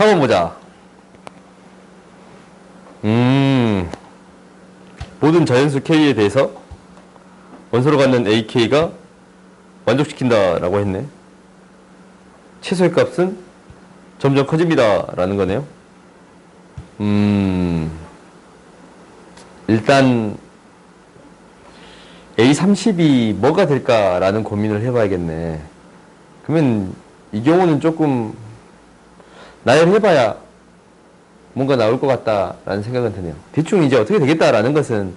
4번 보자. 모든 자연수 K에 대해서 원소로 갖는 AK가 만족시킨다라고 했네. 최소의 값은 점점 커집니다 라는 거네요. 일단 A30이 뭐가 될까라는 고민을 해봐야겠네. 그러면 이 경우는 조금 나열해봐야 뭔가 나올 것 같다라는 생각은 드네요. 대충 이제 어떻게 되겠다라는 것은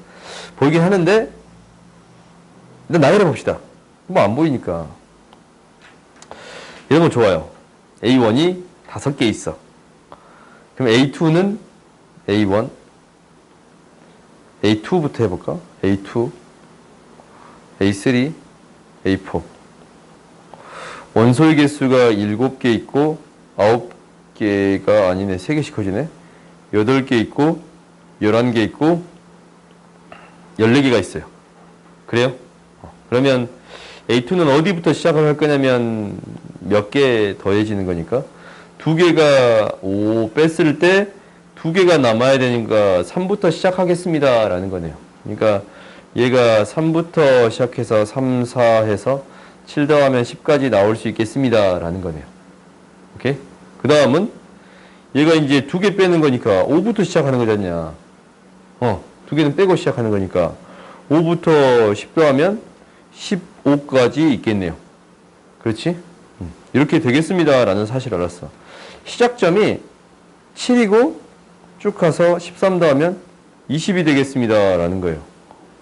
보이긴 하는데 일단 나열해봅시다. 뭐 안 보이니까. 이런 거 좋아요. A1이 5개 있어. 그럼 A2는 A1, A2부터 해볼까? A2, A3, A4. 원소의 개수가 7개 있고 9개가 아니네. 3개씩 커지네. 8개 있고 11개 있고 14개가 있어요. 그래요? 그러면 A2는 어디부터 시작을 할 거냐면 몇 개 더해지는 거니까 2개가 5 뺐을 때 2개가 남아야 되니까 3부터 시작하겠습니다 라는 거네요. 그러니까 얘가 3부터 시작해서 3, 4 해서 7 더하면 10까지 나올 수 있겠습니다 라는 거네요. 오케이? 그 다음은 얘가 이제 2개 빼는 거니까 5부터 시작하는 거잖냐. 2개는 빼고 시작하는 거니까 5부터 10 더하면 15까지 있겠네요. 그렇지? 이렇게 되겠습니다 라는 사실을 알았어. 시작점이 7이고 쭉 가서 13 더하면 20이 되겠습니다 라는 거예요.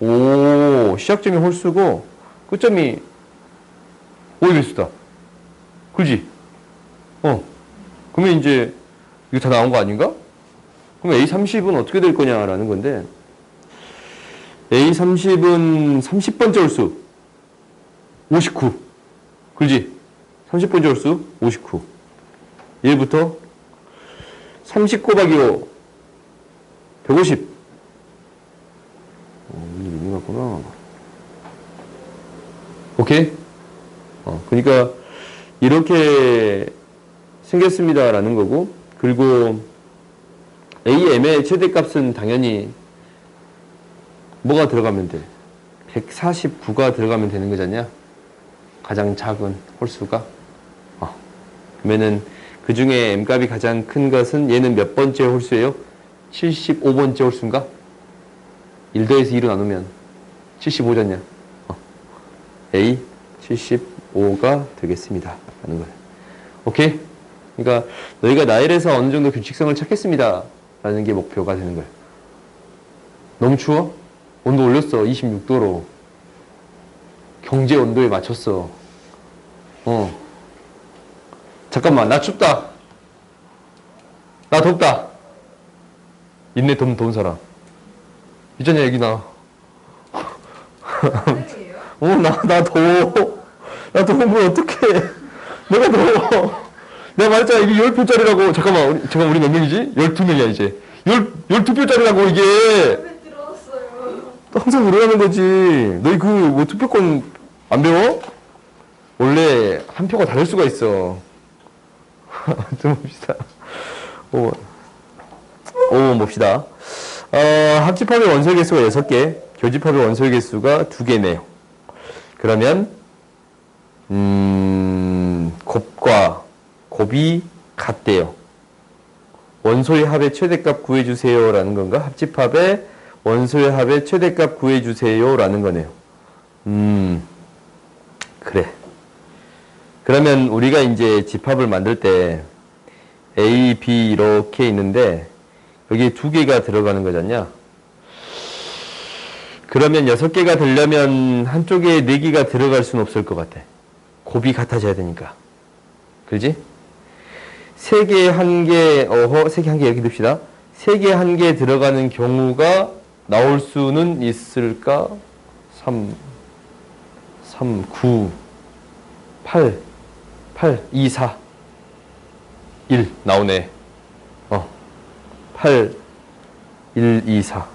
오, 시작점이 홀수고 끝점이 5의 개수다. 그지? 그러면 이제 이거 다 나온 거 아닌가? 그럼 A30은 어떻게 될 거냐라는 건데 A30은 30번째 홀수 59. 그지? 30번째 홀수 59. 얘부터 30 곱하기 5 150. 이미 같구나. 오케이? 그러니까 이렇게 생겼습니다 라는 거고, 그리고 AM의 최대값은 당연히 뭐가 들어가면 돼? 149가 들어가면 되는 거잖냐? 가장 작은 홀수가. 그러면은 그 중에 M값이 가장 큰 것은 얘는 몇 번째 홀수예요? 75번째 홀수인가? 1 더해서 2로 나누면 75잖냐? A 75가 되겠습니다 라는 거예요. 오케이? 그러니까 너희가 나열해서 어느 정도 규칙성을 찾겠습니다 라는 게 목표가 되는 거예요. 너무 추워? 온도 올렸어. 26도로. 경제 온도에 맞췄어. 잠깐만, 나 춥다. 나 덥다. 있네, 더운 사람. 있잖냐, 여기 나. 나 더워. 나 더우면 어떡해. 내가 더워. 내가 말했잖아, 이게 10표짜리라고. 잠깐만, 우리 몇 명이지? 12명이야, 이제. 12표짜리라고, 이게. 항상 그러는 거지. 너희 뭐 투표권 안 배워? 원래 한 표가 다를 수가 있어. 좀 봅시다. 봅시다. 합집합의 원소의 개수가 6개, 교집합의 원소의 개수가 2개네요. 그러면, 곱과 곱이 같대요. 원소의 합의 최대값 구해주세요 라는 건가? 합집합의 원소의 합의 최대값 구해주세요 라는 거네요. 그래. 그러면 우리가 이제 집합을 만들 때 A, B 이렇게 있는데 여기에 2개가 들어가는 거잖냐? 그러면 6개가 되려면 한쪽에 4개가 들어갈 수는 없을 것 같아. 곱이 같아져야 되니까. 그렇지? 3개, 1개, 3개, 1개 이렇게 둡시다. 3개, 1개 들어가는 경우가 나올 수는 있을까? 3, 9, 8, 2, 4, 1 나오네. 8, 1, 2, 4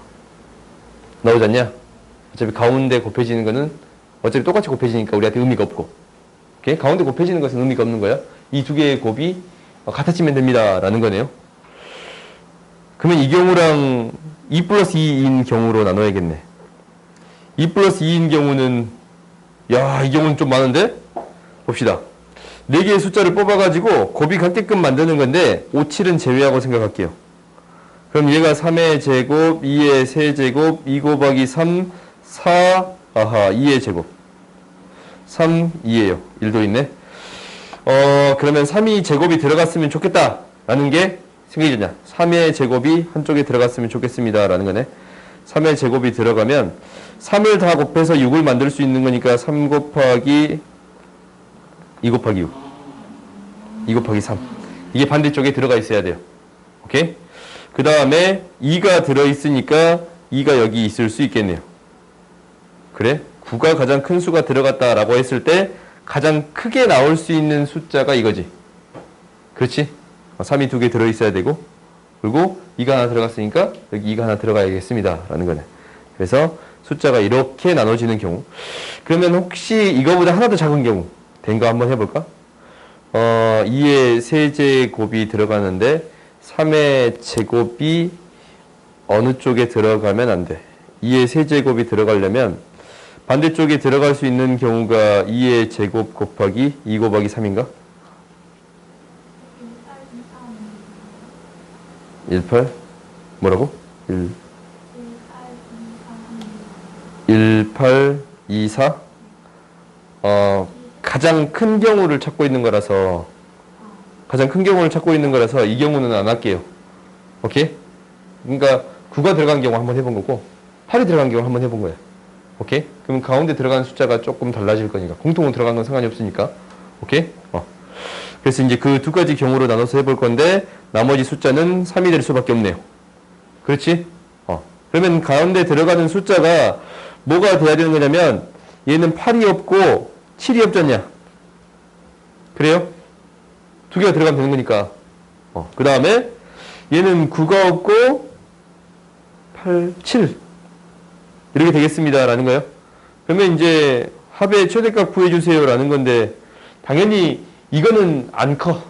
나오지 않냐? 어차피 가운데 곱해지는 거는 어차피 똑같이 곱해지니까 우리한테 의미가 없고, 오케이? 가운데 곱해지는 것은 의미가 없는 거야. 이 2개의 곱이 같아지면 됩니다. 라는 거네요. 그러면 이 경우랑 2 플러스 2인 경우로 나눠야겠네. 2 플러스 2인 경우는, 야, 이 경우는 좀 많은데? 봅시다. 4개의 숫자를 뽑아가지고 곱이 같게끔 만드는 건데, 5, 7은 제외하고 생각할게요. 그럼 얘가 3의 제곱, 2의 세제곱, 2 곱하기 3, 4, 아하, 2의 제곱. 3, 2예요. 1도 있네. 그러면 3이 제곱이 들어갔으면 좋겠다. 라는 게 생각이 되냐. 3의 제곱이 한쪽에 들어갔으면 좋겠습니다. 라는 거네. 3의 제곱이 들어가면 3을 다 곱해서 6을 만들 수 있는 거니까 3 곱하기 2 곱하기 6. 2 곱하기 3. 이게 반대쪽에 들어가 있어야 돼요. 오케이? 그 다음에 2가 들어있으니까 2가 여기 있을 수 있겠네요. 그래? 9가 가장 큰 수가 들어갔다라고 했을 때 가장 크게 나올 수 있는 숫자가 이거지. 그렇지? 3이 2개 들어있어야 되고, 그리고 2가 하나 들어갔으니까 여기 2가 하나 들어가야겠습니다. 라는 거네. 그래서 숫자가 이렇게 나눠지는 경우. 그러면 혹시 이거보다 하나 더 작은 경우 된 거 한번 해볼까? 2의 세제곱이 들어가는데 3의 제곱이 어느 쪽에 들어가면 안 돼. 2의 세제곱이 들어가려면 반대쪽에 들어갈 수 있는 경우가 2의 제곱 곱하기 2 곱하기 3인가? 18? 뭐라고? 18, 24? 가장 큰 경우를 찾고 있는 거라서 이 경우는 안 할게요. 오케이? 그러니까 9가 들어간 경우 한번 해본 거고 8이 들어간 경우 한번 해본 거야. 오케이? 그럼 가운데 들어가는 숫자가 조금 달라질 거니까. 공통으로 들어간 건 상관이 없으니까. 오케이? 그래서 이제 그 두 가지 경우로 나눠서 해볼 건데, 나머지 숫자는 3이 될 수밖에 없네요. 그렇지? 그러면 가운데 들어가는 숫자가 뭐가 돼야 되는 거냐면, 얘는 8이 없고 7이 없잖냐? 그래요? 두 개가 들어가면 되는 거니까. 그 다음에 얘는 9가 없고 8, 7. 이렇게 되겠습니다. 라는 거예요. 그러면 이제 합의 최대값 구해주세요. 라는 건데, 당연히 이거는 안 커.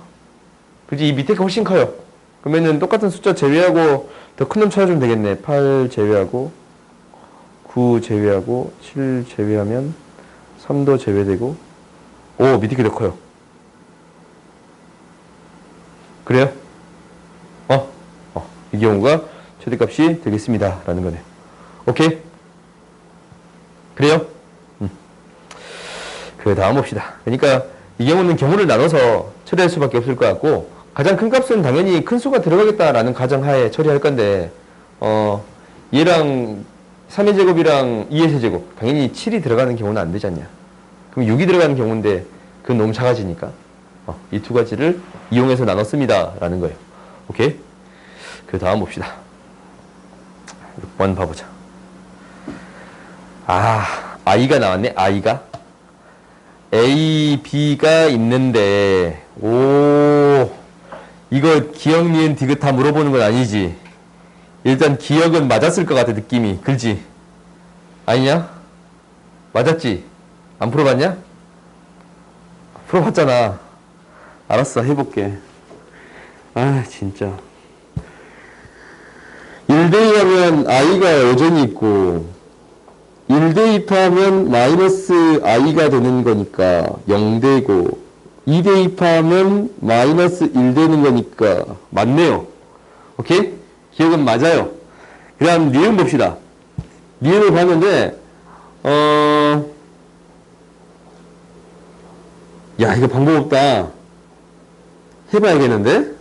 그지? 이 밑에 거 훨씬 커요. 그러면은 똑같은 숫자 제외하고 더 큰 놈 찾아주면 되겠네. 8 제외하고, 9 제외하고, 7 제외하면 3도 제외되고, 오, 밑에 게 더 커요. 그래요? 이 경우가 최대값이 되겠습니다. 라는 거네. 오케이? 그래요? 그 다음 봅시다. 그러니까 이 경우는 경우를 나눠서 처리할 수밖에 없을 것 같고, 가장 큰 값은 당연히 큰 수가 들어가겠다라는 가정하에 처리할 건데, 얘랑 3의 제곱이랑 2의 세제곱, 당연히 7이 들어가는 경우는 안 되지 않냐. 그럼 6이 들어가는 경우인데 그건 너무 작아지니까 이 두 가지를 이용해서 나눴습니다. 라는 거예요. 오케이? 그 다음 봅시다. 6번 봐보자. I가 나왔네. I가 A, B가 있는데, 이거 기억, 니은, 디귿 다 물어보는 건 아니지. 일단 기억은 맞았을 것 같아, 느낌이. 그렇지? 아니냐? 맞았지? 안 풀어봤냐? 풀어봤잖아. 알았어, 해볼게. 진짜. 1대입하면 I가 여전히 있고, 1대입하면 마이너스 I가 되는 거니까 0되고, 2대입하면 마이너스 1 되는 거니까 맞네요. 오케이? 기억은 맞아요. 그 다음 니은 봅시다. 니은을 봤는데 야, 이거 방법 없다. 해봐야겠는데?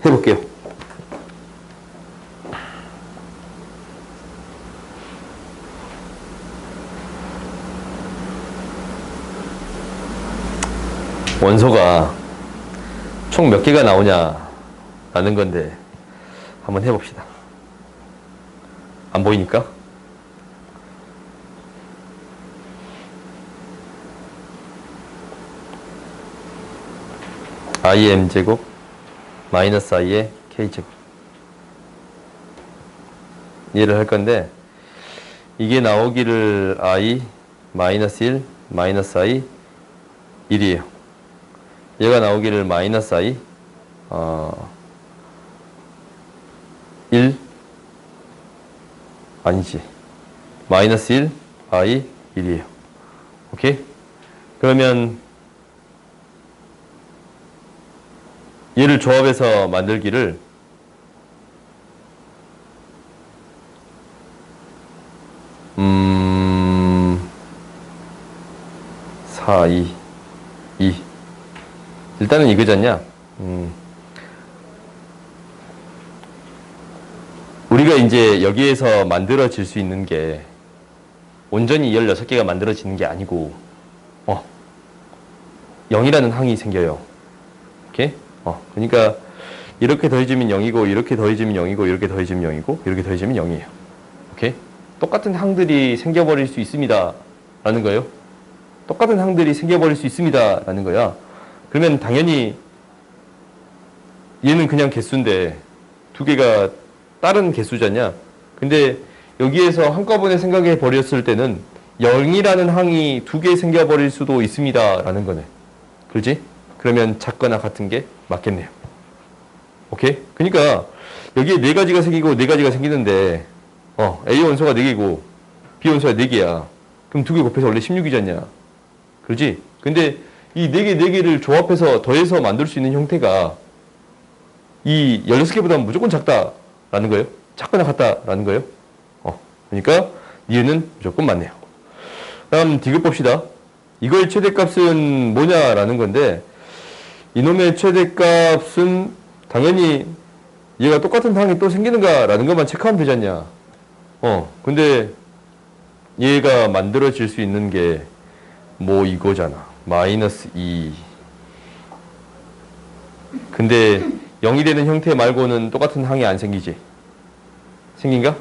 해볼게요. 원소가 총 몇 개가 나오냐 라는 건데 한번 해봅시다. 안 보이니까? i의 m제곱 마이너스 i의 k제곱 얘를 할 건데, 이게 나오기를 i 마이너스 1 마이너스 i 1이에요. 얘가 나오기를 마이너스 i 1 아니지. 마이너스 1 i 1이에요. 오케이? 그러면 얘를 조합해서 만들기를 4, 2 일단은 이거잖냐? 우리가 이제 여기에서 만들어질 수 있는 게 온전히 16개가 만들어지는 게 아니고 0이라는 항이 생겨요. 오케이? 그러니까 이렇게 더해지면 0이고 이렇게 더해지면 0이고 이렇게 더해지면 0이고 이렇게 더해지면 0이에요. 오케이? 똑같은 항들이 생겨버릴 수 있습니다. 라는 거예요. 똑같은 항들이 생겨버릴 수 있습니다. 라는 거야. 그러면 당연히 얘는 그냥 개수인데 두 개가 다른 개수잖냐. 근데 여기에서 한꺼번에 생각해 버렸을 때는 0이라는 항이 두 개 생겨버릴 수도 있습니다. 라는 거네. 그렇지? 그러면 작거나 같은 게 맞겠네요. 오케이? 그러니까 여기에 네 가지가 생기고 네 가지가 생기는데 A 원소가 4개고 B 원소가 4개야. 그럼 두 개 곱해서 원래 16이잖냐. 그렇지? 근데 이 4개를 조합해서 더해서 만들 수 있는 형태가 이 16개보다 무조건 작다라는 거예요. 작거나 같다라는 거예요. 그러니까 니은은 무조건 맞네요. 다음 디귿 봅시다. 이거의 최대값은 뭐냐라는 건데 이놈의 최대값은 당연히 얘가 똑같은 항이 또 생기는가라는 것만 체크하면 되지 않냐. 근데 얘가 만들어질 수 있는 게 뭐 이거잖아. 마이너스 2. 근데 0이 되는 형태 말고는 똑같은 항이 안 생기지. 생긴가?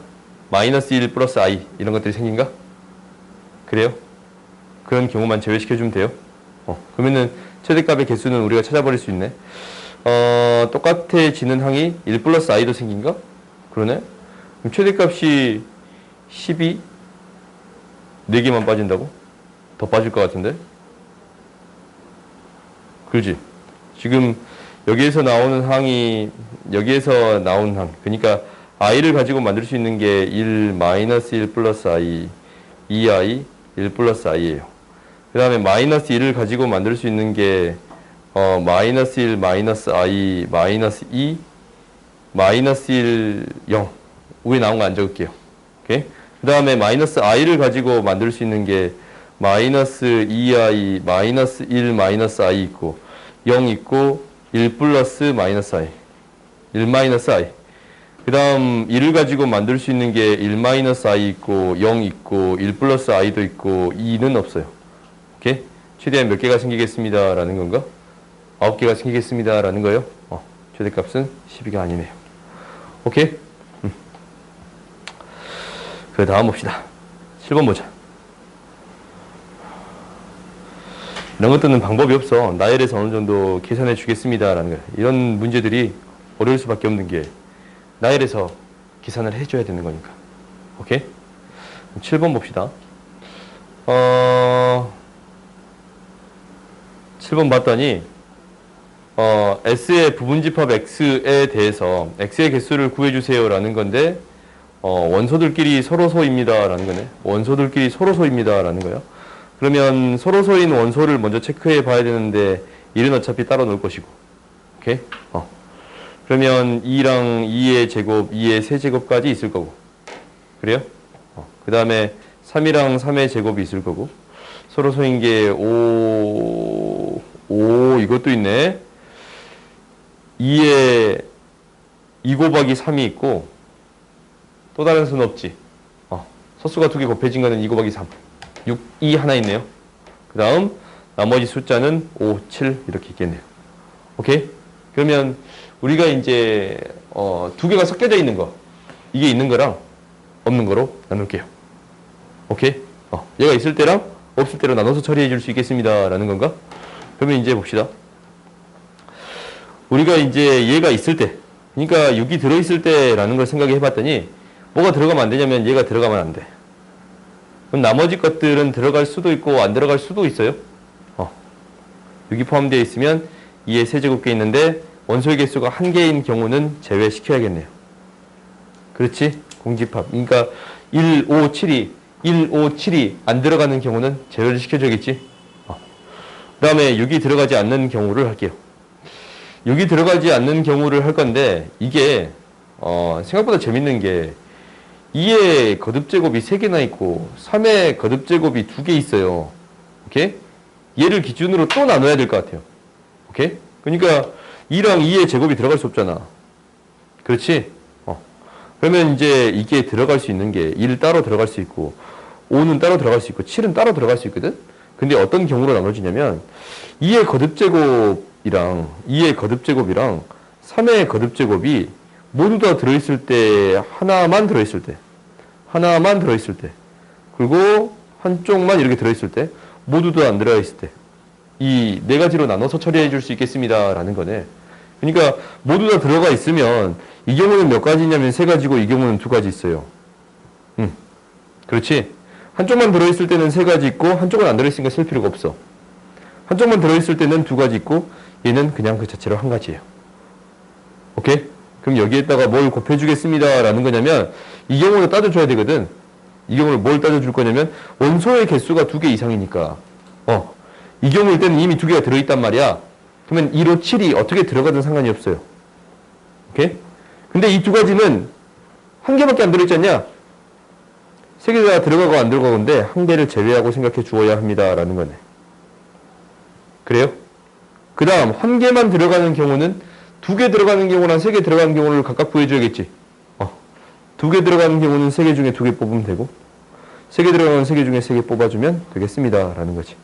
마이너스 1 플러스 i 이런 것들이 생긴가? 그래요? 그런 경우만 제외시켜주면 돼요. 그러면은 최대값의 개수는 우리가 찾아버릴 수 있네. 똑같아지는 항이 1 플러스 i도 생긴가? 그러네. 그럼 최대값이 12? 4개만 빠진다고? 더 빠질 것 같은데? 그렇지? 지금 여기에서 나오는 항이 여기에서 나온 항 그러니까 i를 가지고 만들 수 있는 게 1 마이너스 1 플러스 i 2i 1 플러스 i예요. 그 다음에 마이너스 1을 가지고 만들 수 있는 게 마이너스 1 마이너스 i 마이너스 2 마이너스 1 0 위에 나온 거 안 적을게요. 오케이? 그 다음에 마이너스 i를 가지고 만들 수 있는 게 마이너스 2i 마이너스 1 마이너스 i 있고 0 있고 1 플러스 마이너스 i 1 마이너스 i 그 다음 1을 가지고 만들 수 있는 게 1 마이너스 i 있고 0 있고 1 플러스 i도 있고 2는 없어요. 오케이? 최대한 몇 개가 생기겠습니다 라는 건가? 9개가 생기겠습니다 라는 거예요. 최대값은 12가 아니네요. 오케이? 그 다음 봅시다. 7번 보자. 이런 것들은 방법이 없어. 나열해서 어느 정도 계산해 주겠습니다 라는 거예요. 이런 문제들이 어려울 수밖에 없는 게 나열해서 계산을 해줘야 되는 거니까. 오케이? 7번 봅시다. 7번 봤더니 S의 부분집합 X에 대해서 X의 개수를 구해주세요 라는 건데 원소들끼리 서로소입니다 라는 거네. 원소들끼리 서로소입니다 라는 거야. 그러면 서로소인 원소를 먼저 체크해 봐야 되는데 1은 어차피 따로 놓을 것이고. 오케이? 그러면 2랑 2의 제곱, 2의 세제곱까지 있을 거고. 그래요? 그 다음에 3이랑 3의 제곱이 있을 거고. 서로소인 게 5 이것도 있네. 2에 2 곱하기 3이 있고 또 다른 수는 없지. 서수가 2개 곱해진 거는 2 곱하기 3. 6, 2 하나 있네요. 그 다음 나머지 숫자는 5, 7 이렇게 있겠네요. 오케이? 그러면 우리가 이제 2개가 섞여져 있는 거 이게 있는 거랑 없는 거로 나눌게요. 오케이? 얘가 있을 때랑 없을 때로 나눠서 처리해 줄 수 있겠습니다 라는 건가? 그러면 이제 봅시다. 우리가 이제 얘가 있을 때 그러니까 6이 들어있을 때 라는 걸 생각해 봤더니 뭐가 들어가면 안 되냐면 얘가 들어가면 안 돼. 그럼 나머지 것들은 들어갈 수도 있고 안 들어갈 수도 있어요. 6이 포함되어 있으면 2의 세제곱계 있는데 원소의 개수가 1개인 경우는 제외시켜야겠네요. 그렇지? 공집합. 그러니까 1, 5, 7이 안 들어가는 경우는 제외를 시켜줘야겠지? 그 다음에 6이 들어가지 않는 경우를 할게요. 6이 들어가지 않는 경우를 할 건데 이게 생각보다 재밌는 게 2의 거듭제곱이 3개나 있고 3의 거듭제곱이 2개 있어요. 오케이? 얘를 기준으로 또 나눠야 될 것 같아요. 오케이? 그러니까 2랑 2의 제곱이 들어갈 수 없잖아. 그렇지? 그러면 이제 이게 들어갈 수 있는 게 1 따로 들어갈 수 있고 5는 따로 들어갈 수 있고 7은 따로 들어갈 수 있거든? 근데 어떤 경우로 나눠지냐면 2의 거듭제곱이랑 2의 거듭제곱이랑 3의 거듭제곱이 모두 다 들어있을 때 하나만 들어있을 때 그리고 한쪽만 이렇게 들어있을 때 모두 다 안 들어있을 때 이 네 가지로 나눠서 처리해 줄 수 있겠습니다 라는 거네. 그러니까 모두 다 들어가 있으면 이 경우는 몇 가지냐면 3가지고 이 경우는 2가지 있어요. 그렇지? 한쪽만 들어있을 때는 3가지 있고 한쪽은 안 들어있으니까 쓸 필요가 없어. 한쪽만 들어있을 때는 2가지 있고 얘는 그냥 그 자체로 1가지예요. 오케이? 그럼 여기에다가 뭘 곱해주겠습니다 라는 거냐면 이 경우를 따져줘야 되거든. 이 경우를 뭘 따져줄 거냐면 원소의 개수가 2개 이상이니까 이 경우일 때는 이미 2개가 들어있단 말이야. 그러면 2로 7이 어떻게 들어가든 상관이 없어요. 오케이? 근데 이 2가지는 1개밖에 안 들어있지 않냐? 3개가 들어가고 안 들어가고인데 1개를 제외하고 생각해 주어야 합니다 라는 거네. 그래요? 그 다음 1개만 들어가는 경우는 2개 들어가는 경우랑 3개 들어가는 경우를 각각 구해줘야겠지. 2개 들어가는 경우는 3개 중에 2개 뽑으면 되고 3개 들어가는 3개 중에 3개 뽑아주면 되겠습니다 라는 거지.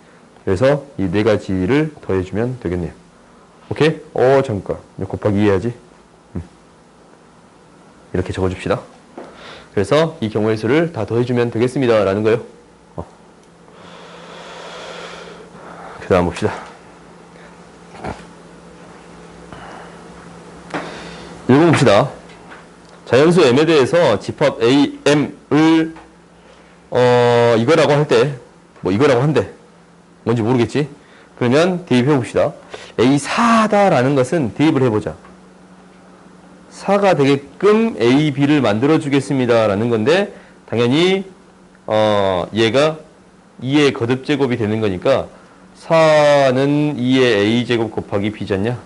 그래서 이 4가지를 더해주면 되겠네요. 오케이? 잠깐 곱하기 2 해야지. 이렇게 적어줍시다. 그래서 이 경우의 수를 다 더해주면 되겠습니다 라는 거예요. 그 다음 봅시다. 읽어봅시다. 자연수 m에 대해서 집합 a, m을 이거라고 할 때 이거라고 한대. 뭔지 모르겠지? 그러면 대입해 봅시다. a4다라는 것은 대입을 해보자. 4가 되게끔 a, b를 만들어 주겠습니다 라는 건데 당연히 얘가 2의 거듭제곱이 되는 거니까 4는 2의 a제곱 곱하기 b잖냐?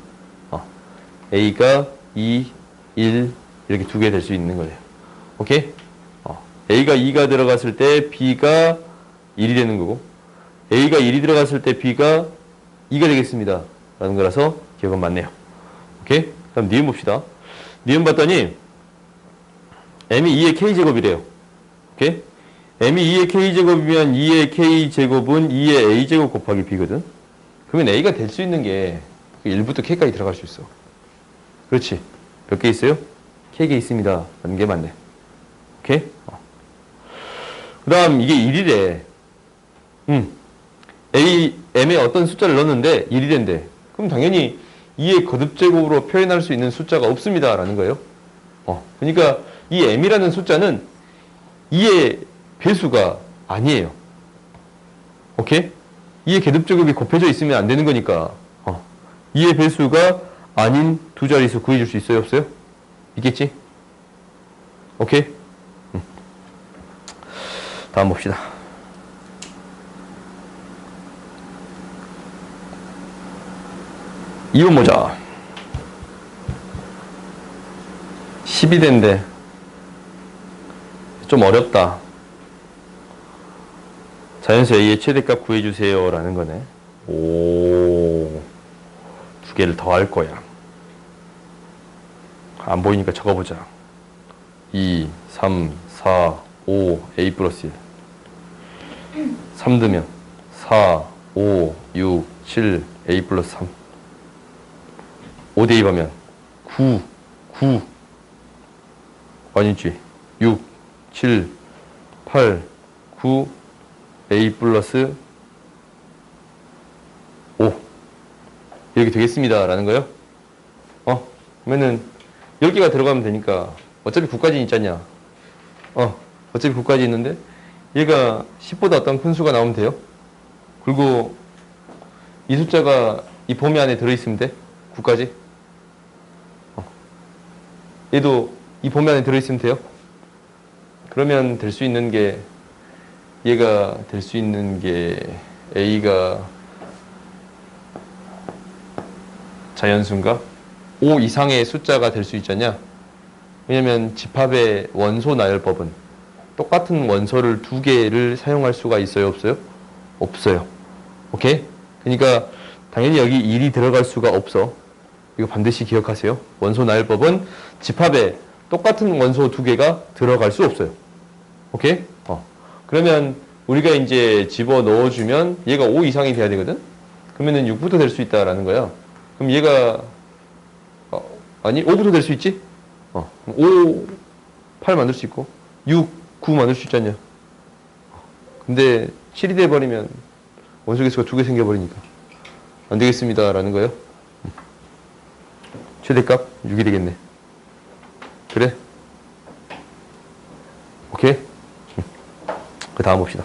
a가 2, 1 이렇게 2개 될 수 있는 거예요. 오케이? a가 2가 들어갔을 때 b가 1이 되는 거고 a가 1이 들어갔을 때 b가 2가 되겠습니다 라는 거라서 기억은 맞네요. 오케이? 그럼 니은 봅시다. 니은 봤더니 m이 2의 k제곱이래요. 오케이? m이 2의 k제곱이면 2의 k제곱은 2의 a제곱 곱하기 b거든. 그러면 a가 될 수 있는 게 1부터 k까지 들어갈 수 있어. 그렇지? 몇 개 있어요? k개 있습니다 라는 게 맞네. 오케이? 그 다음 이게 1이래. m에 어떤 숫자를 넣었는데 1이 된대. 그럼 당연히 2의 거듭제곱으로 표현할 수 있는 숫자가 없습니다 라는 거예요. 그러니까 이 m이라는 숫자는 2의 배수가 아니에요. 오케이? 2의 거듭제곱이 곱해져 있으면 안 되는 거니까 2의 배수가 아닌 두 자릿수 구해줄 수 있어요? 없어요? 있겠지? 오케이? 다음 봅시다. 2번 보자. 12대인데 좀 어렵다. 자연수 a의 최대값 구해주세요 라는 거네. 두 개를 더 할 거야. 안 보이니까 적어보자. 2, 3, 4, 5, a 플러스 1. 3 넣으면 4, 5, 6, 7, a 플러스 3. 5 대입하면 9 아니지 6, 7, 8, 9 a 플러스 5 이렇게 되겠습니다 라는 거예요. 그러면은 10개가 들어가면 되니까 어차피 9까지 있잖냐. 어차피 9까지 있는데 얘가 10보다 어떤 큰 수가 나오면 돼요. 그리고 이 숫자가 이 범위 안에 들어있으면 돼? 9까지? 얘도 이 범위 안에 들어있으면 돼요? 그러면 될 수 있는 게 얘가 될 수 있는 게 A가 자연수인가? 5 이상의 숫자가 될 수 있잖냐? 왜냐면 집합의 원소 나열법은 똑같은 원소를 두 개를 사용할 수가 있어요? 없어요? 없어요. 오케이? 그러니까 당연히 여기 1이 들어갈 수가 없어. 이거 반드시 기억하세요. 원소 나열법은 집합에 똑같은 원소 두 개가 들어갈 수 없어요. 오케이? 그러면 우리가 이제 집어 넣어주면 얘가 5 이상이 돼야 되거든? 그러면은 6부터 될 수 있다라는 거야. 그럼 얘가, 아니, 5부터 될 수 있지? 5, 8 만들 수 있고, 6, 9 만들 수 있잖냐. 근데 7이 돼버리면 원소 개수가 두 개 생겨버리니까 안 되겠습니다. 라는 거예요. 최대값 6이 되겠네. 그래? 오케이? 그 다음 봅시다.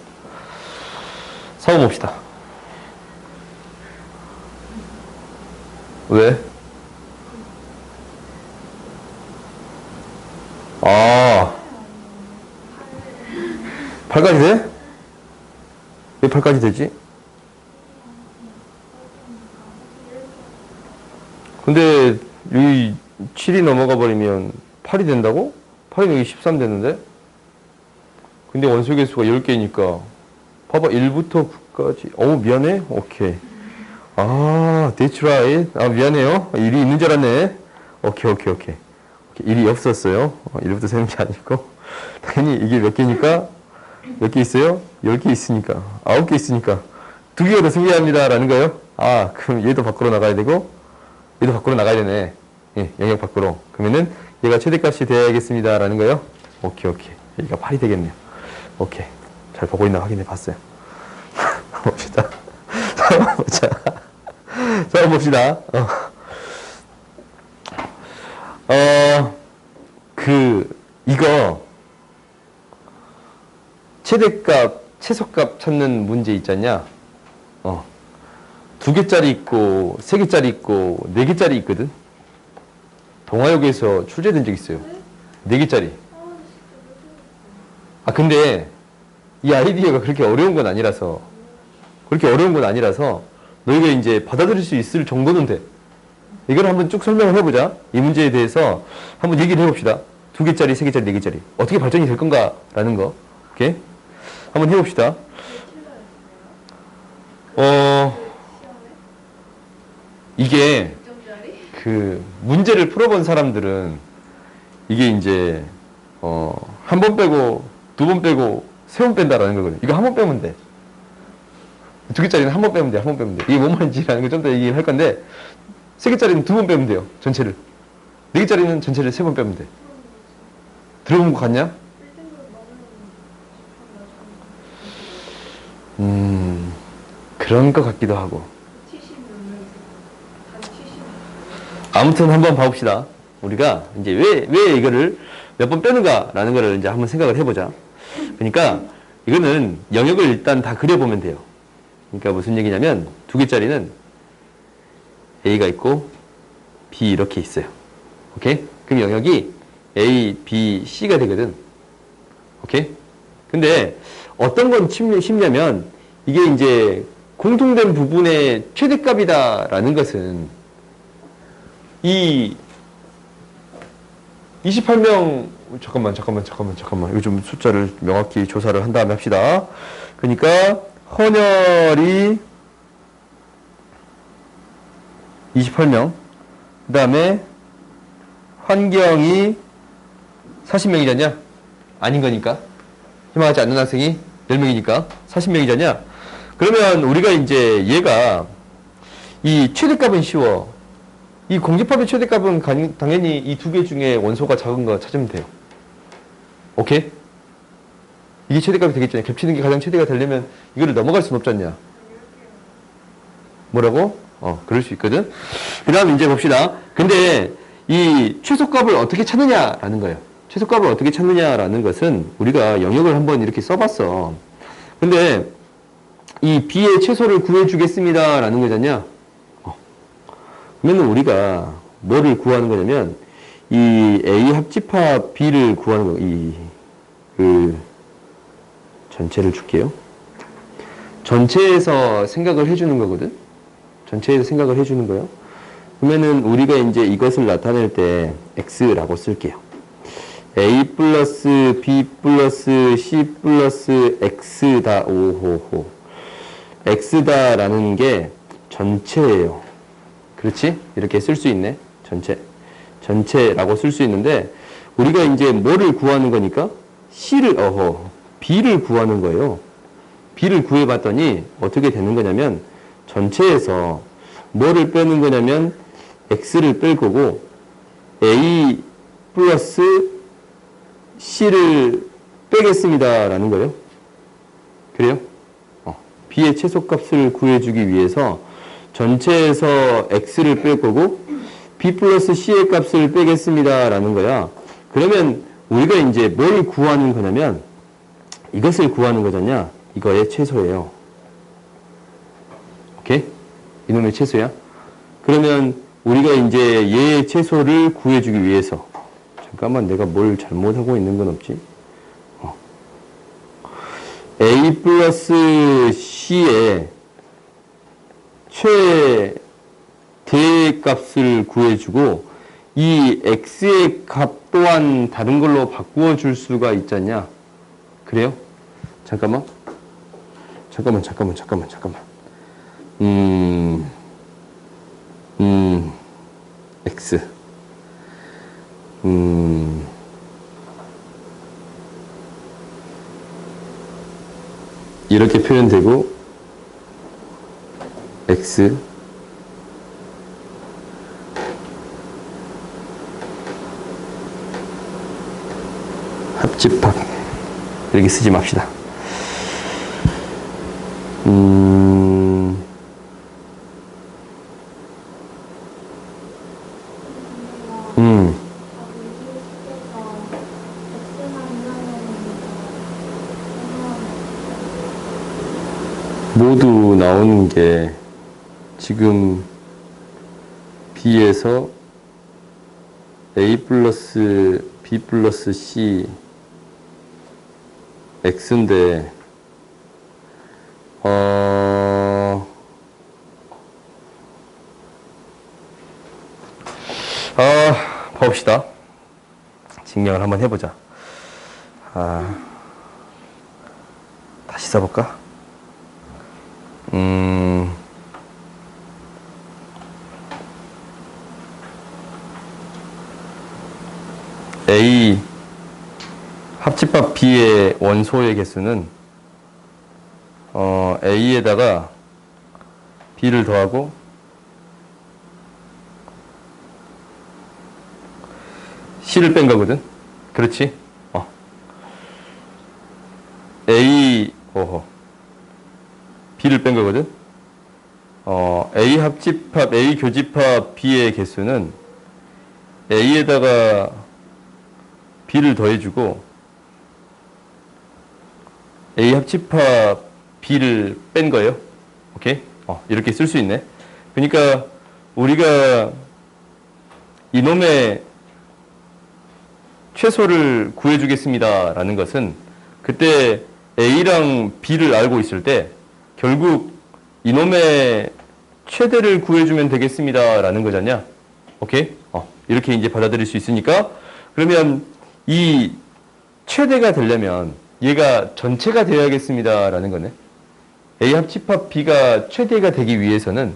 4번 봅시다. 왜? 아, 8까지 돼? 왜 8까지 되지? 근데 여기 7이 넘어가 버리면 8이 된다고? 8이면 여기 13 되는데? 근데 원소 개수가 10개니까 봐봐 1부터 9까지 미안해? 오케이. That's right. 미안해요. 1이 있는 줄 알았네. 오케이. 1이 없었어요. 1부터 세는 게 아니고 당연히 이게 몇 개니까 몇 개 있어요? 10개 있으니까 9개 있으니까 2개가 더 승리합니다 라는 거예요. 그럼 얘도 밖으로 나가야 되고 얘도 밖으로 나가야 되네. 예, 영역 밖으로. 그러면은 얘가 최대값이 돼야겠습니다 라는 거예요. 오케이. 여기가 8이 되겠네요. 오케이. 잘 보고 있나 확인해 봤어요. 봅시다. 자, 봅시다. 이거 최대값, 최소값 찾는 문제 있잖냐? 2개짜리 있고 3개짜리 있고 4개짜리 있거든. 동아역에서 출제된 적 있어요. 4개짜리. 근데 이 아이디어가 그렇게 어려운 건 아니라서 너희가 이제 받아들일 수 있을 정도는 돼. 이걸 한번 쭉 설명을 해보자. 이 문제에 대해서 한번 얘기를 해봅시다. 2개짜리, 3개짜리, 4개짜리. 어떻게 발전이 될 건가라는 거. 오케이? 한번 해봅시다. 이게 문제를 풀어본 사람들은 이게 이제 한 번 빼고 2번 빼고 3번 뺀다라는 거거든요. 이거 한 번 빼면 돼. 2개짜리는 한 번 빼면 돼. 이게 뭔 말인지라는 걸 좀 더 얘기를 할 건데 3개짜리는 2번 빼면 돼요. 전체를. 4개짜리는 전체를 3번 빼면 돼. 들어본 거 같냐? 그런 것 같기도 하고. 아무튼 한번 봐봅시다. 우리가 이제 왜 이거를 몇 번 빼는가라는 거를 이제 한번 생각을 해보자. 그러니까 이거는 영역을 일단 다 그려보면 돼요. 그러니까 무슨 얘기냐면 2개짜리는 A가 있고 B 이렇게 있어요. 오케이? 그럼 영역이 A, B, C가 되거든. 오케이? 근데 어떤 건 쉽냐면 이게 이제 공통된 부분의 최대값이다라는 것은 이 28명 잠깐만 이거 좀 숫자를 명확히 조사를 한 다음에 합시다. 그러니까 헌혈이 28명 그 다음에 환경이 40명이잖냐? 아닌 거니까 희망하지 않는 학생이 10명이니까 40명이잖냐? 그러면 우리가 이제 얘가 이 최대값은 쉬워. 이 공집합의 최대값은 당연히 이 2개 중에 원소가 작은 거 찾으면 돼요. 오케이? 이게 최대값이 되겠잖아요. 겹치는 게 가장 최대가 되려면 이거를 넘어갈 수는 없잖냐. 뭐라고? 그럴 수 있거든. 그 다음 이제 봅시다. 근데 이 최소값을 어떻게 찾느냐라는 거예요. 최소값을 어떻게 찾느냐라는 것은 우리가 영역을 한번 이렇게 써봤어. 근데 이 B의 최소를 구해주겠습니다라는 거잖냐. 그러면 우리가 뭐를 구하는 거냐면 이 A 합집합 B를 구하는 거. 그 전체를 줄게요. 전체에서 생각을 해주는 거거든. 전체에서 생각을 해주는 거예요. 그러면은 우리가 이제 이것을 나타낼 때 X라고 쓸게요. A 플러스 B 플러스 C 플러스 X다. 오호호. X다라는 게 전체예요. 그렇지? 이렇게 쓸 수 있네. 전체라고 쓸 수 있는데 우리가 이제 뭐를 구하는 거니까 B를 구하는 거예요. B를 구해봤더니 어떻게 되는 거냐면 전체에서 뭐를 빼는 거냐면 X를 뺄 거고 A 플러스 C를 빼겠습니다 라는 거예요. 그래요? B의 최소값을 구해주기 위해서 전체에서 X를 뺄 거고 B 플러스 C의 값을 빼겠습니다 라는 거야. 그러면 우리가 이제 뭘 구하는 거냐면 이것을 구하는 거잖냐. 이거의 최소예요. 오케이? 이놈의 최소야. 그러면 우리가 이제 얘의 최소를 구해주기 위해서 잠깐만 내가 뭘 잘못하고 있는 건 없지? A 플러스 C의 최대값을 구해주고 이 X의 값 또한 다른 걸로 바꾸어 줄 수가 있잖냐? 그래요? 잠깐만. X. 이렇게 표현되고, X. 합집합. 이렇게 쓰지 맙시다. 모두 나오는 게 지금 B에서 A 플러스 B 플러스 C X인데 봅시다. 증명을 한번 해보자. 다시 써볼까? A 합집합 B의 원소의 개수는 A에다가 B를 더하고 C를 뺀 거거든. 그렇지? B를 뺀 거거든. A 합집합, A 교집합 B의 개수는 A에다가 B를 더해주고 A 합집합 B를 뺀 거예요. 오케이? 이렇게 쓸 수 있네. 그러니까 우리가 이놈의 최소를 구해주겠습니다 라는 것은 그때 A랑 B를 알고 있을 때 결국 이놈의 최대를 구해주면 되겠습니다 라는 거잖냐. 오케이? 이렇게 이제 받아들일 수 있으니까 그러면 이 최대가 되려면 얘가 전체가 되어야겠습니다 라는 거네. A 합집합 B가 최대가 되기 위해서는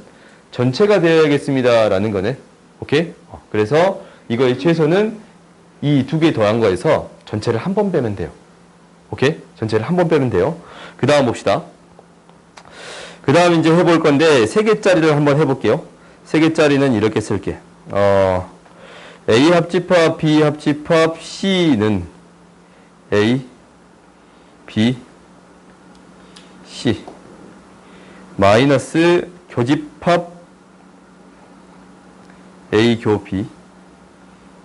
전체가 되어야겠습니다 라는 거네. 오케이? 그래서 이거의 최소는 이 두 개 더한 거에서 전체를 한 번 빼면 돼요. 오케이? 전체를 한 번 빼면 돼요. 그 다음 봅시다. 그 다음 이제 해볼 건데, 3개짜리를 한번 해볼게요. 3개짜리는 이렇게 쓸게. A 합집합, B 합집합, C는 A, B, C. 마이너스 교집합 A 교 B.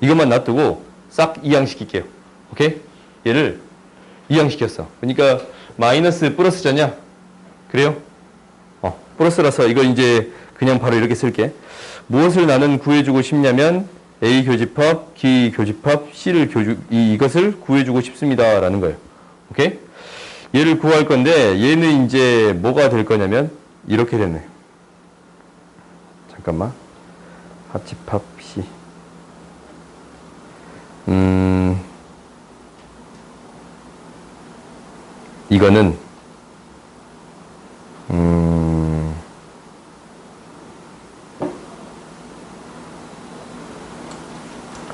이것만 놔두고 싹 이항시킬게요. 오케이? 얘를 이항시켰어. 그러니까 마이너스 플러스잖냐? 그래요? 플러스라서 이거 이제 그냥 바로 이렇게 쓸게. 무엇을 나는 구해주고 싶냐면 A 교집합, B 교집합, C를 이것을 구해주고 싶습니다. 라는 거예요. 오케이? 얘를 구할 건데 얘는 이제 뭐가 될 거냐면 이렇게 됐네. 잠깐만. 합집합 C. 이거는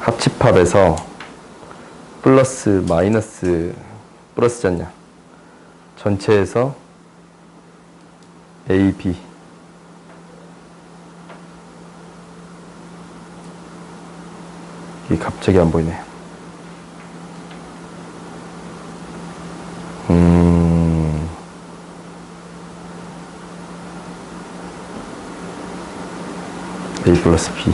합집합에서 플러스 마이너스 플러스잖냐. 전체에서 A, B 이게 갑자기 안 보이네. A 플러스 B.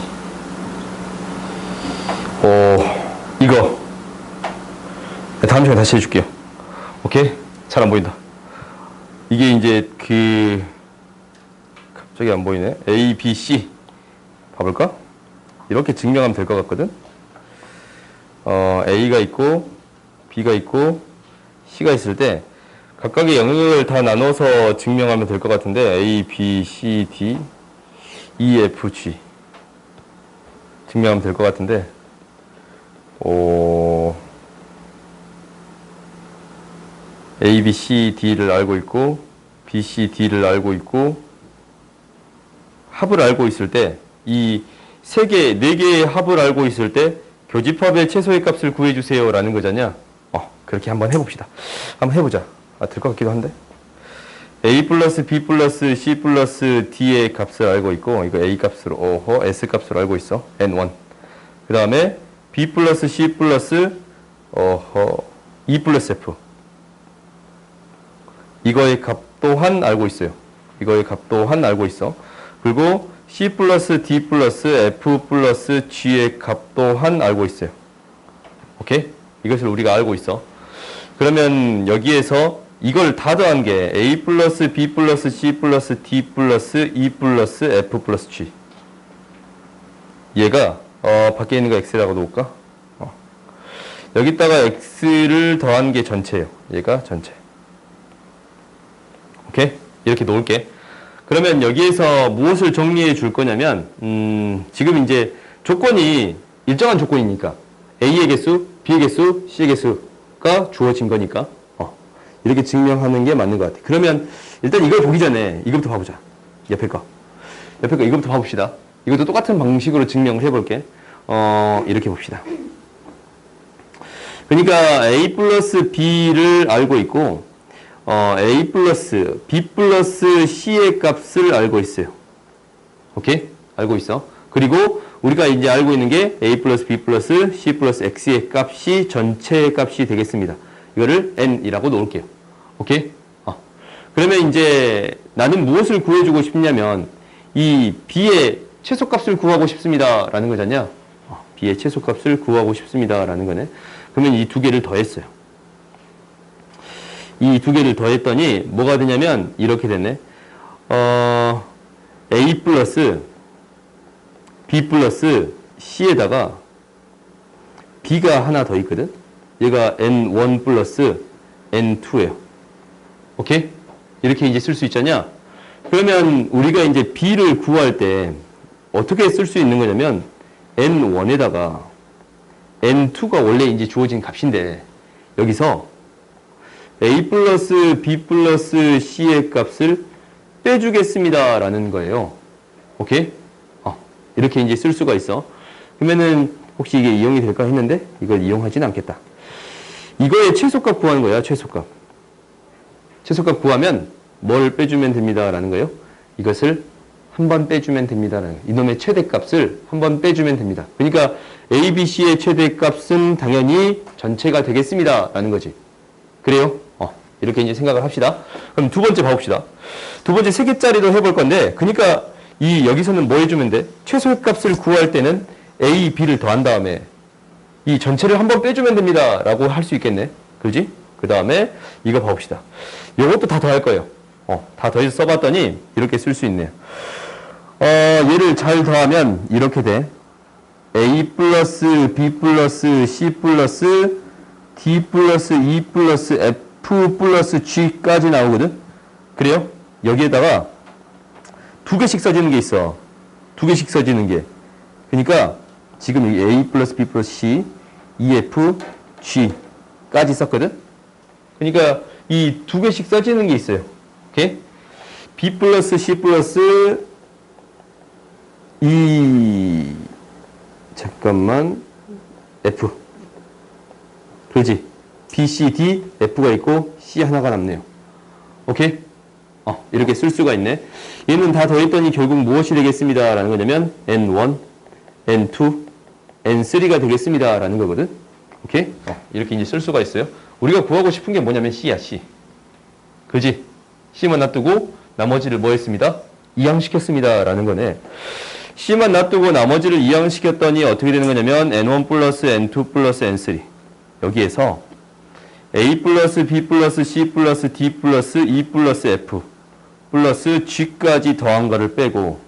이거 다음 시간에 다시 해줄게요. 오케이? 잘 안 보인다. 이게 이제 갑자기 안 보이네. A, B, C 봐볼까? 이렇게 증명하면 될 것 같거든. A가 있고 B가 있고 C가 있을 때 각각의 영역을 다 나눠서 증명하면 될 것 같은데 A, B, C, D, E, F, G 증명하면 될 것 같은데 A, B, C, D를 알고 있고 B, C, D를 알고 있고 합을 알고 있을 때 이 세 개, 네 개의 합을 알고 있을 때 교집합의 최소의 값을 구해주세요 라는 거잖냐. 그렇게 한번 해봅시다. 한번 해보자. 될 것 같기도 한데. A 플러스 B 플러스 C 플러스 D의 값을 알고 있고 이거 A 값으로 S 값으로 알고 있어. N1. 그 다음에 B 플러스 C 플러스 E 플러스 F 이거의 값 또한 알고 있어요. 이거의 값 또한 알고 있어. 그리고 C 플러스 D 플러스 F 플러스 G의 값 또한 알고 있어요. 오케이? 이것을 우리가 알고 있어. 그러면 여기에서 이걸 다 더한 게 A 플러스 B 플러스 C 플러스 D 플러스 E 플러스 F 플러스 G. 얘가 밖에 있는 거 X라고 놓을까? 여기다가 X를 더한 게 전체예요. 얘가 전체. 오케이? 이렇게 놓을게. 그러면 여기에서 무엇을 정리해 줄 거냐면 지금 이제 조건이 일정한 조건이니까 A의 개수, B의 개수, C의 개수가 주어진 거니까 이렇게 증명하는 게 맞는 것 같아. 그러면 일단 이걸 보기 전에 이것부터 봐보자. 옆에 거 이것부터 봐봅시다. 이것도 똑같은 방식으로 증명을 해볼게. 이렇게 봅시다. 그러니까 A 플러스 B를 알고 있고 A 플러스 B 플러스 C의 값을 알고 있어요. 오케이? 알고 있어. 그리고 우리가 이제 알고 있는 게 A 플러스 B 플러스 C 플러스 X의 값이 전체의 값이 되겠습니다. 이거를 N이라고 놓을게요. 오케이? 그러면 이제 나는 무엇을 구해주고 싶냐면 이 B의 최소값을 구하고 싶습니다. 라는 거잖냐? B의 최소값을 구하고 싶습니다. 라는 거네. 그러면 이 두 개를 더했어요. 이 두 개를 더했더니 뭐가 되냐면 이렇게 됐네. A 플러스 B 플러스 C에다가 B가 하나 더 있거든. 얘가 N1 플러스 N2예요. 오케이? 이렇게 이제 쓸 수 있잖냐? 그러면 우리가 이제 B를 구할 때 어떻게 쓸 수 있는 거냐면 N1에다가 N2가 원래 이제 주어진 값인데 여기서 A 플러스 B 플러스 C의 값을 빼주겠습니다. 라는 거예요. 오케이? 이렇게 이제 쓸 수가 있어. 그러면은 혹시 이게 이용이 될까 했는데 이걸 이용하지는 않겠다. 이거의 최소값 구하는 거야. 최소값. 최소값 구하면 뭘 빼주면 됩니다. 라는 거예요. 이것을 한 번 빼주면 됩니다. 라는 거예요. 이놈의 최대값을 한 번 빼주면 됩니다. 그러니까 A, B, C의 최대값은 당연히 전체가 되겠습니다. 라는 거지. 그래요? 이렇게 이제 생각을 합시다. 그럼 두 번째 봐봅시다. 두 번째 세 개짜리도 해볼 건데, 그러니까 여기서는 뭐 해주면 돼? 최소값을 구할 때는 A, B를 더한 다음에 이 전체를 한번 빼주면 됩니다. 라고 할 수 있겠네. 그지? 그 다음에 이거 봐봅시다. 이것도 다 더할 거예요. 다 더해서 써봤더니 이렇게 쓸 수 있네요. 얘를 잘 더하면 이렇게 돼. A 플러스 B 플러스 C 플러스 D 플러스 E 플러스 F 플러스 G까지 나오거든? 그래요? 여기에다가 두 개씩 써지는 게 있어. 두 개씩 써지는 게. 그러니까 지금 이 A 플러스 B 플러스 C, EF, G까지 썼거든? 그러니까 이 두 개씩 써지는 게 있어요. 오케이? B 플러스 C 플러스 E 잠깐만 F 그렇지? B, C, D, F가 있고 C 하나가 남네요. 오케이? 이렇게 쓸 수가 있네. 얘는 다 더했더니 결국 무엇이 되겠습니다 라는 거냐면 N1, N2, N3가 되겠습니다 라는 거거든. 오케이? 이렇게 이제 쓸 수가 있어요. 우리가 구하고 싶은 게 뭐냐면 C야, C. 그지? C만 놔두고 나머지를 뭐 했습니다? 이항시켰습니다 라는 거네. C만 놔두고 나머지를 이항시켰더니 어떻게 되는 거냐면 N1 플러스 N2 플러스 N3 여기에서 A 플러스 B 플러스 C 플러스 D 플러스 E 플러스 F 플러스 G까지 더한 거를 빼고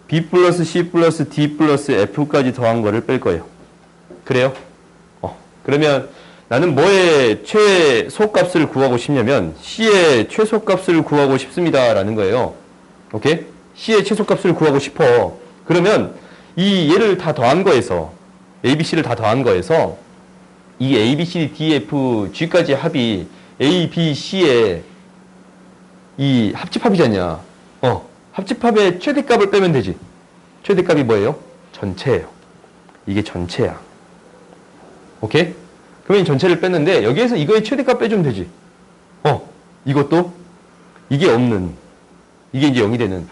B 플러스 C 플러스 D 플러스 F까지 더한 거를 뺄 거예요. 그래요? 그러면 나는 뭐의 최소값을 구하고 싶냐면 C의 최소값을 구하고 싶습니다 라는 거예요. 오케이? C의 최소값을 구하고 싶어. 그러면 이 얘를 다 더한 거에서 ABC를 다 더한 거에서 이 A, B, C, D, F, G까지 합이 A, B, C의 이 합집합이잖냐. 합집합의 최대값을 빼면 되지. 최대값이 뭐예요? 전체예요. 이게 전체야. 오케이? 그러면 전체를 뺐는데 여기에서 이거의 최대값 빼주면 되지. 이것도 이게 없는 이게 이제 0이 되는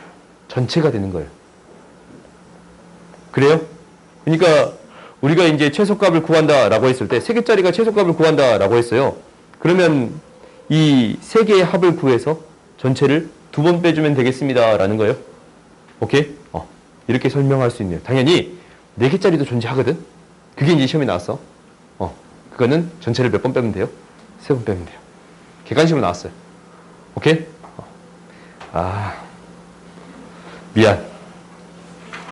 전체가 되는 거예요. 그래요? 그러니까 우리가 이제 최소값을 구한다라고 했을 때 3개짜리가 최소값을 구한다라고 했어요. 그러면 이 3개의 합을 구해서 전체를 2번 빼주면 되겠습니다라는 거예요. 오케이? 이렇게 설명할 수 있네요. 당연히 4개짜리도 존재하거든. 그게 이제 시험에 나왔어. 그거는 전체를 몇 번 빼면 돼요? 3번 빼면 돼요. 객관식으로 나왔어요. 오케이? 미안.